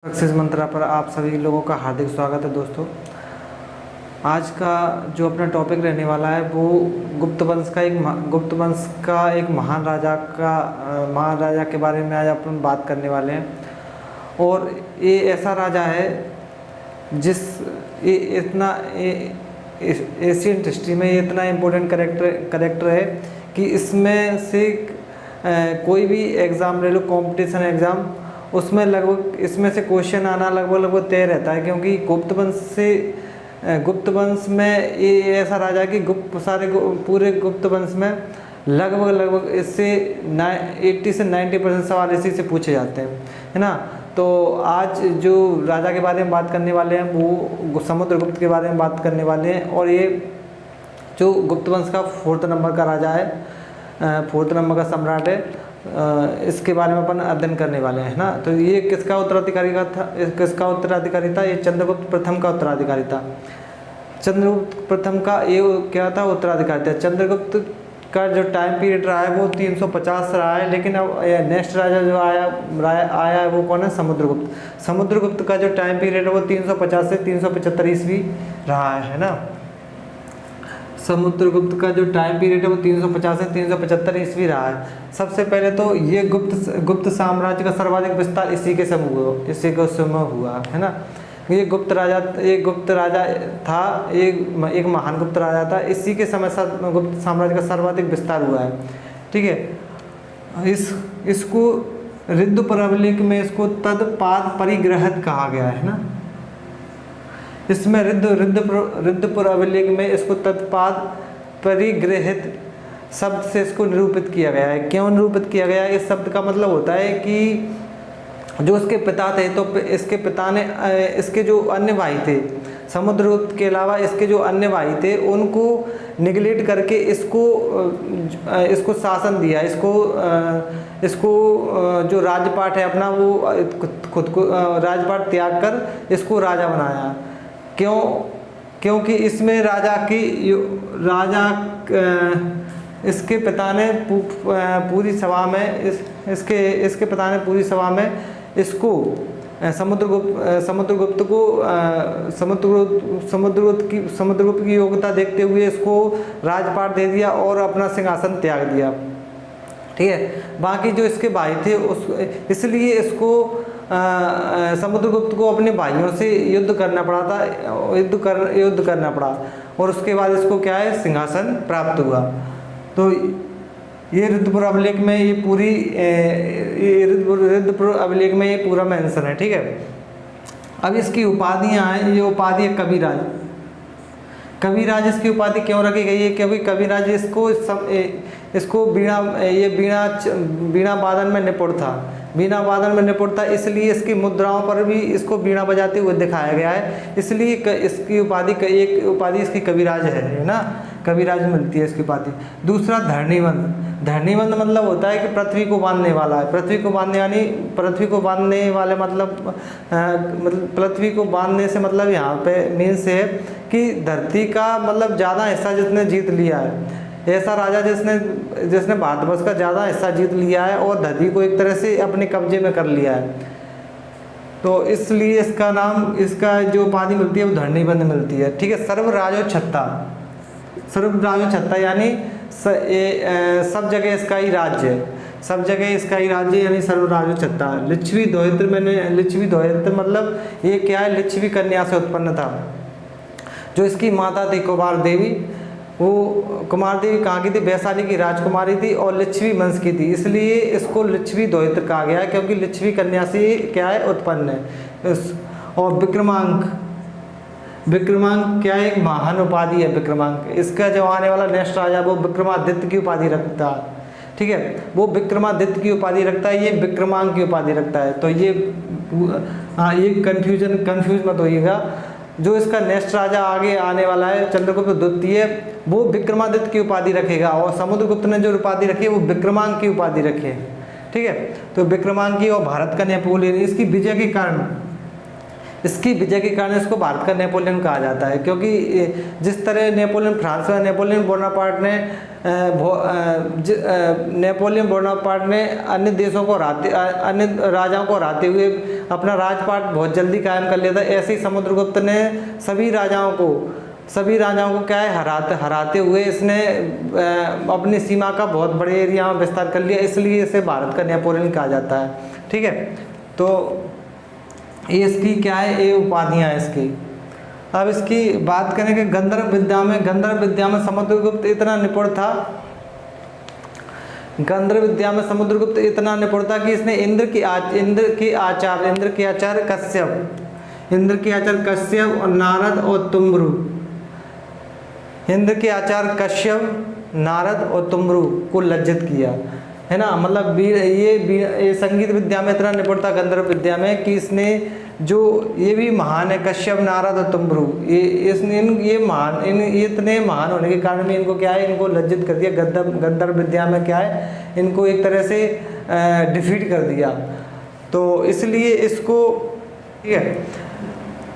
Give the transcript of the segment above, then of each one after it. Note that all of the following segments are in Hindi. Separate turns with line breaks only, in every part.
सक्सेस मंत्रा पर आप सभी लोगों का हार्दिक स्वागत है दोस्तों। आज का जो अपना टॉपिक रहने वाला है वो गुप्त वंश का एक महान राजा के बारे में आज अपन बात करने वाले हैं। और ये ऐसा राजा है जिस ये इतना एशियन हिस्ट्री में ये इतना इम्पोर्टेंट करेक्टर है कि इसमें से कोई भी एग्ज़ाम ले लो, कंपटीशन एग्ज़ाम, उसमें लगभग इसमें से क्वेश्चन आना लगभग तय रहता है। क्योंकि गुप्त वंश में ये ऐसा राजा है कि पूरे गुप्त वंश में लगभग इससे 80 से 90% सवाल इसी से पूछे जाते हैं, है ना। तो आज जो राजा के बारे में बात करने वाले हैं वो समुद्रगुप्त के बारे में बात करने वाले हैं। और ये जो गुप्त वंश का 4th नंबर का राजा है, 4th नंबर का सम्राट है, इसके बारे में अपन अध्ययन करने वाले हैं ना। तो ये किसका उत्तराधिकारी था? ये चंद्रगुप्त प्रथम का उत्तराधिकारी था। चंद्रगुप्त प्रथम का ये क्या था? उत्तराधिकारी था। चंद्रगुप्त का जो टाइम पीरियड रहा है वो 350 रहा है, लेकिन अब नेक्स्ट राजा जो आया है वो कौन है? समुद्रगुप्त। समुद्रगुप्त का जो टाइम पीरियड है वो 350 से 375 ईस्वी रहा है ना। समुद्रगुप्त का जो टाइम पीरियड है वो 350 से 375 ईस्वी रहा है। सबसे पहले तो ये गुप्त साम्राज्य का सर्वाधिक विस्तार इसी के समय हुआ, है ना। ये गुप्त राजा था, एक महान गुप्त राजा था। इसी के समय गुप्त साम्राज्य का सर्वाधिक विस्तार हुआ है, ठीक है। इसको ऋद्धपुर अभिलेख में इसको तदपाद परिग्रहित कहा गया है ना। इसमें ऋद्धपुर अभिलेख में इसको तत्पाद परिग्रहित शब्द से इसको निरूपित किया गया है। क्यों निरूपित किया गया है? इस शब्द का मतलब होता है कि जो इसके पिता थे, तो इसके पिता ने इसके जो अन्य भाई थे, समुद्रगुप्त के अलावा इसके जो अन्य भाई थे उनको निगलेक्ट करके इसको शासन दिया। इसको जो राजपाट है अपना वो खुद को राजपाट त्याग कर इसको राजा बनाया। क्योंकि इसमें इसके पिता ने पूरी सभा में इसके पिता ने पूरी सभा में इसको समुद्रगुप्त की योग्यता देखते हुए इसको राजपाट दे दिया और अपना सिंहासन त्याग दिया, ठीक है। बाकी जो इसके भाई थे इसलिए इसको समुद्रगुप्त को अपने भाइयों से युद्ध करना पड़ा और उसके बाद इसको क्या है? सिंहासन प्राप्त हुआ। तो ये ऋद्धपुर अभिलेख में ऋद्धपुर अभिलेख में ये पूरा मेंशन है, ठीक है। अब इसकी उपाधियाँ हैं। ये उपाधि है कविराज। इसकी उपाधि क्यों रखी गई है? क्योंकि कविराज इसको बीणा वादन में निपुण था, इसलिए इसकी मुद्राओं पर भी इसको बीणा बजाते हुए दिखाया गया है। इसलिए इसकी एक उपाधि इसकी कविराज है ना। कविराज मिलती है इसकी उपाधि। दूसरा धरणीवंत मतलब होता है कि पृथ्वी को बांधने वाला है। पृथ्वी को बांधने से मतलब यहाँ पे मीन्स है कि धरती का मतलब ज़्यादा हिस्सा जिसने जीत लिया है, ऐसा राजा जिसने भारतवर्ष का ज़्यादा हिस्सा जीत लिया है और धरती को एक तरह से अपने कब्जे में कर लिया है। तो इसलिए इसका जो उपाधि मिलती है वो धरणीवंत मिलती है, ठीक है। सर्वराजो छत्ता यानी सब जगह इसका ही राज्य है, यानी सर्वराजो छत्ता। लिच्छवी द्वैत्र मतलब ये क्या है? लिच्छवी कन्या से उत्पन्न था। जो इसकी माता थी कुमार देवी, वो कुमार देवी कहाँ की थी? वैशाली की राजकुमारी थी और लिच्छवी वंश की थी, इसलिए इसको लिच्छवी द्वैत्र कहा गया है, क्योंकि लिच्छवी कन्या से क्या है? उत्पन्न है। और विक्रमांक क्या है? एक महान उपाधि है विक्रमांक। इसका जो आने वाला नेक्स्ट राजा वो विक्रमादित्य की उपाधि रखता है, ठीक है। वो विक्रमादित्य की उपाधि रखता है, ये विक्रमांक की उपाधि रखता है। तो ये कंफ्यूज मत होइएगा। जो इसका नेक्स्ट राजा आगे आने वाला है चंद्रगुप्त द्वितीय, वो विक्रमादित्य की उपाधि रखेगा और समुद्रगुप्त ने जो उपाधि रखी है वो विक्रमांक की उपाधि रखी है, ठीक है। तो विक्रमांक की और भारत का नेपोलियन, इसकी विजय के कारण इसकी विजय के कारण इसको भारत का नेपोलियन कहा जाता है, क्योंकि जिस तरह फ्रांस में नेपोलियन बोनापार्ट ने अन्य देशों को अन्य राजाओं को हराते हुए अपना राजपाट बहुत जल्दी कायम कर लिया था, ऐसे ही समुद्रगुप्त ने सभी राजाओं को क्या है हराते हुए इसने अपनी सीमा का बहुत बड़े एरिया में विस्तार कर लिया, इसलिए इसे भारत का नेपोलियन कहा जाता है। ठीक है, तो ये इसकी क्या है, ये उपाधियाँ हैं इसकी। अब इसकी बात करें कि गंधर्व विद्या में समुद्रगुप्त इतना निपुण था, कि इसने इंद्र के आचार्य कश्यप और नारद और तुम्रू को लज्जित किया, है ना। मतलब ये संगीत विद्या में इतना निपुण था, गंधर्व विद्या में, कि इसने जो ये भी महान है, कश्यप, नारद और तुम्रू, ये इतने महान होने के कारण भी इनको क्या है, इनको लज्जित कर दिया। गंधर्व विद्या में क्या है, इनको एक तरह से डिफीट कर दिया। तो इसलिए इसको, ठीक है,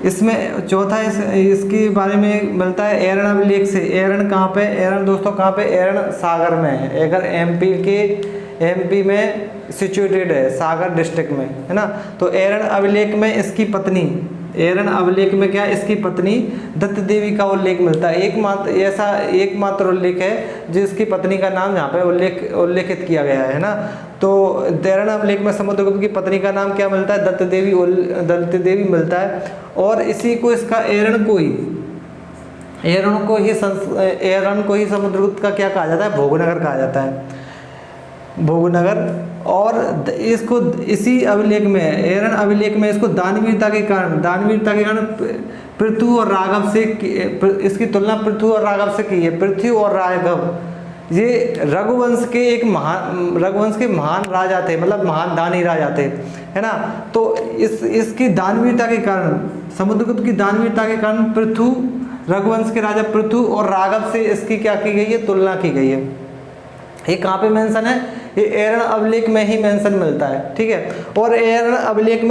इसमें चौथा इसके बारे में मिलता है एरण अभिलेख से। एरण कहाँ पे, एरण दोस्तों कहाँ पे, एरण सागर में है, अगर एमपी में सिचुएटेड है, सागर डिस्ट्रिक्ट में, है ना। तो एरण अभिलेख में इसकी पत्नी, इसकी पत्नी दत्त देवी का उल्लेख मिलता है। एकमात्र उल्लेख है जिसकी पत्नी का नाम यहाँ पे उल्लेखित किया गया है ना। तो एरण अभिलेख में समुद्रगुप्त की पत्नी का नाम क्या मिलता है, दत्त देवी मिलता है। और इसी को इसका एरण को ही समुद्रगुप्त का क्या कहा जाता है, भोगनगर कहा जाता है, भोगनगर। और इसको इसी अभिलेख में, एरण अभिलेख में इसको दानवीरता के कारण पृथु और राघव से, इसकी तुलना पृथु और राघव से की है। पृथु और राघव ये रघुवंश के महान राजा थे, मतलब महान दानी राजा थे, है ना। तो इसकी दानवीरता के कारण, समुद्रगुप्त की दानवीरता के कारण रघुवंश के राजा पृथु और राघव से इसकी क्या की गई है, तुलना की गई है। ये कहाँ पे मेंशन है, ये एरण अभिलेख में ही मेंशन मिलता है, ठीक है। और एरण अभिलेख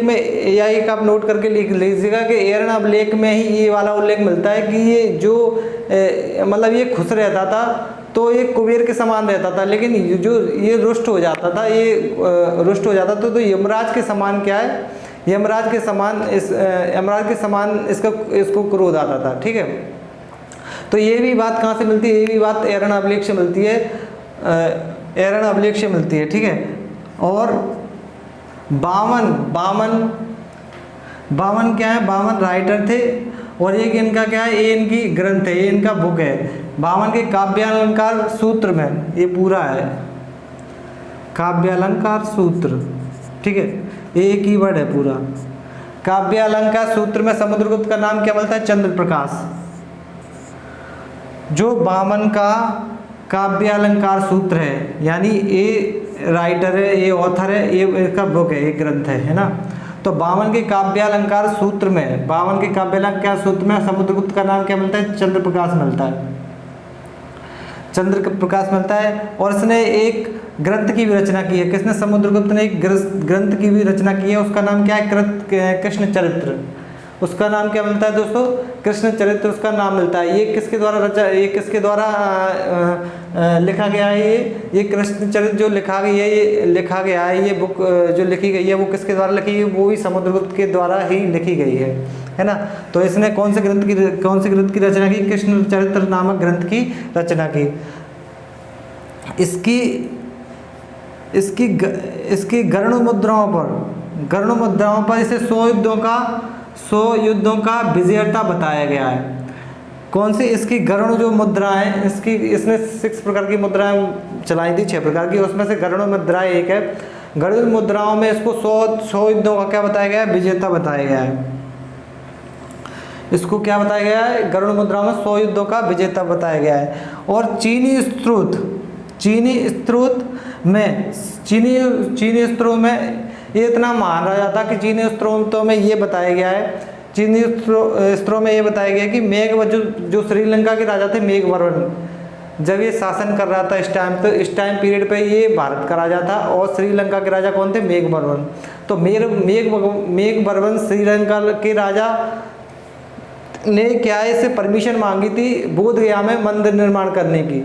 में या एक आप नोट करके लिख लीजिएगा कि एरण अभिलेख में ही ये वाला उल्लेख मिलता है कि ये जो मतलब ये खुश रहता था, तो ये कुबेर के समान रहता था, लेकिन ये रुष्ट हो जाता था, तो यमराज के समान क्या है, यमराज के समान इसको क्रोध आता था, ठीक है। तो ये भी बात कहाँ से मिलती है, ये भी बात एरण अभिलेख से मिलती है, ठीक है। और बावन क्या है, बावन राइटर थे, और एक इनका क्या है, ये इनकी ग्रंथ है, ये इनका बुक है। बावन के काव्यालंकार सूत्र में ये पूरा है, काव्यालंकार सूत्र, ठीक है, ये एक ही वर्ड है पूरा। काव्यालंकार सूत्र में समुद्रगुप्त का नाम क्या मिलता है, चंद्र प्रकाश। जो बामन का काव्यालंकार सूत्र है, यानी ये राइटर है, ये ऑथर है, ये इसका बुक है, ये ग्रंथ है ना। तो बामन के काव्यालंकार सूत्र में समुद्रगुप्त का नाम क्या मिलता है, चंद्र प्रकाश मिलता है। और इसने एक ग्रंथ की भी रचना की है। किसने, समुद्रगुप्त ने एक ग्रंथ की भी रचना की है, उसका नाम क्या है, कृष्ण चरित्र। उसका नाम क्या मिलता है दोस्तों, कृष्ण चरित्र उसका नाम मिलता है। ये किसके द्वारा लिखा गया है, ये कृष्ण चरित्र जो लिखा गया है, ये बुक जो लिखी गई है वो किसके द्वारा लिखी गई है, वो भी समुद्रगुप्त के द्वारा ही लिखी गई है ना। तो इसने कौन से ग्रंथ की रचना की, कृष्ण चरित्र नामक ग्रंथ की रचना की। इसकी गरुड़ मुद्राओं पर इसे 100 युद्धों का विजेता बताया गया है। कौन सी, इसकी गरुड़ जो मुद्रा है, इसने 6 प्रकार की मुद्राएं चलाई थी, 6 प्रकार की, उसमें से गरुड़ मुद्रा एक है। गरुड़ मुद्राओं में इसको 100 युद्धों का क्या बताया गया है, विजेता बताया गया है। इसको क्या बताया गया है, गरुड़ मुद्राओं में 100 युद्धों का विजेता बताया गया है। और चीनी स्त्रोत में ये इतना महान राजा था कि चीनी स्त्रोतों में ये बताया गया है, कि मेघवर्मन जो श्रीलंका के राजा थे, मेघवर्मन, जब ये शासन कर रहा था इस टाइम पीरियड पे ये भारत का राजा था, और श्रीलंका के राजा कौन थे, मेघवर्मन। तो मेघवर्मन श्रीलंका के राजा ने क्या है, इससे परमिशन मांगी थी बोध गया में मंदिर निर्माण करने की।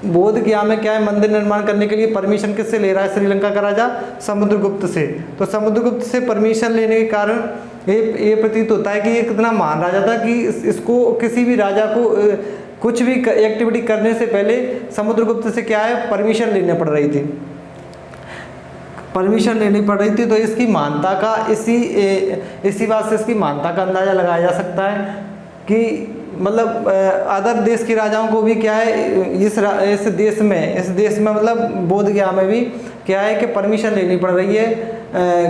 बोध गया में क्या है, मंदिर निर्माण करने के लिए परमिशन किससे ले रहा है श्रीलंका का राजा? समुद्रगुप्त से। तो समुद्रगुप्त से परमिशन लेने के कारण ये प्रतीत होता है कि ये कितना महान राजा था कि इसको किसी भी राजा को कुछ भी एक्टिविटी करने से पहले समुद्रगुप्त से क्या है, परमिशन लेनी पड़ रही थी, परमिशन लेनी पड़ रही थी। तो इसकी महानता का इसी बात से इसकी महानता का अंदाज़ा लगाया जा सकता है कि मतलब अदर देश के राजाओं को भी क्या है, इस देश में मतलब बोध गया में भी क्या है कि परमिशन लेनी पड़ रही है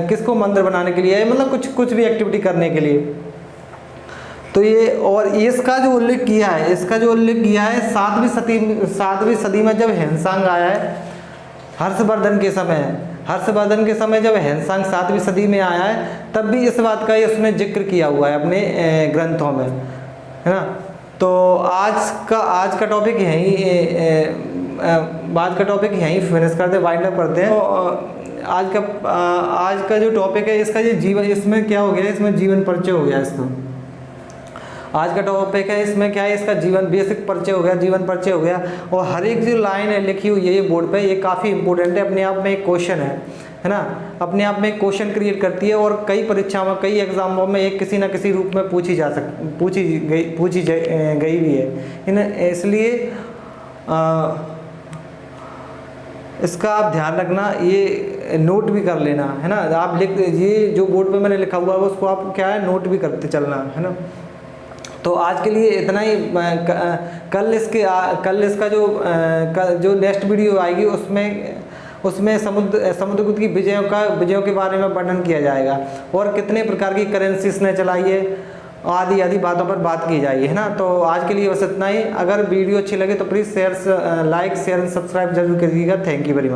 किसको, मंदिर बनाने के लिए, मतलब कुछ भी एक्टिविटी करने के लिए। तो ये और इसका जो उल्लेख किया है 7वीं सदी में जब ह्वेनसांग आया है, हर्षवर्धन के समय जब ह्वेनसांग 7वीं सदी में आया है, तब भी इस बात का ही उसने जिक्र किया हुआ है अपने ग्रंथों में, है ना। तो आज का टॉपिक यहीं फिनिश करते, वाइंड अप करते हैं। तो आज का जो टॉपिक है इसका ये जीवन, इसमें क्या हो गया, इसमें जीवन परिचय हो गया इसका। आज का टॉपिक है, इसमें क्या है, इसका जीवन बेसिक परिचय हो गया, जीवन परिचय हो गया। और हर एक जो लाइन है लिखी हुई है ये बोर्ड पे, ये काफ़ी इंपॉर्टेंट है, अपने आप में एक क्वेश्चन है ना, अपने आप में एक क्वेश्चन क्रिएट करती है और कई परीक्षाओं में, कई एग्जामों में एक किसी न किसी रूप में पूछी गई भी है। इसलिए इसका आप ध्यान रखना, ये नोट भी कर लेना, है ना। आप ये जो बोर्ड पे मैंने लिखा हुआ है उसको आप क्या है, नोट भी करते चलना, है ना। तो आज के लिए इतना ही। कल इसका जो नेक्स्ट वीडियो आएगी उसमें समुद्रगुप्त की विजयों के बारे में वर्णन किया जाएगा और कितने प्रकार की करेंसी इसने चलाई है, आदि बातों पर बात की जाएगी, है ना। तो आज के लिए बस इतना ही। अगर वीडियो अच्छी लगे तो please like share and subscribe जरूर करिएगा। Thank you very much.